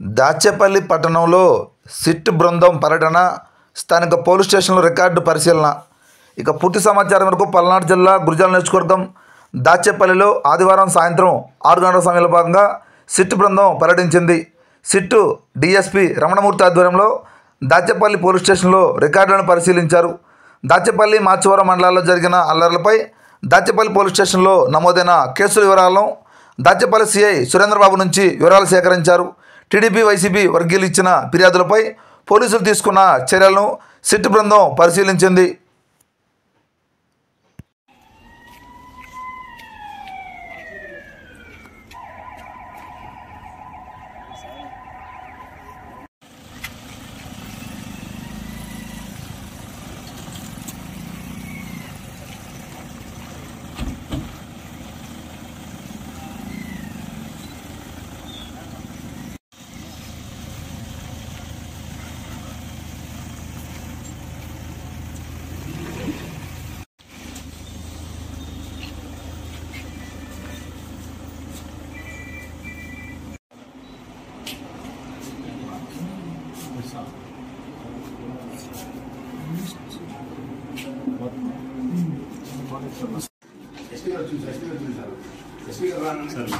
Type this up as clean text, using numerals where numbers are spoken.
దాచేపల్లి పట్టణంలో సిట్ బృందం పర్యటన, స్థానిక పోలీస్ స్టేషన్లో రికార్డు పరిశీలన. ఇక పూర్తి సమాచారం వరకు పల్నాడు జిల్లా గురజాల నియోజకవర్గం దాచేపల్లిలో ఆదివారం సాయంత్రం 6 గంటల సమయంలో భాగంగా సిట్ బృందం పర్యటించింది. సిట్టు డిఎస్పీ రమణమూర్తి ఆధ్వర్యంలో దాచేపల్లి పోలీస్ స్టేషన్లో రికార్డులను పరిశీలించారు. దాచేపల్లి, మాచవరం మండలాల్లో జరిగిన అల్లర్లపై దాచేపల్లి పోలీస్ స్టేషన్లో నమోదైన కేసుల వివరాలను దాచేపల్లి సిఐ సురేంద్రబాబు నుంచి వివరాలు సేకరించారు. టీడీపీ, వైసీపీ వర్గీయులు ఇచ్చిన ఫిర్యాదులపై పోలీసులు తీసుకున్న చర్యలను సిట్ బృందం పరిశీలించింది. ఎస్పీ గారు చూసారు.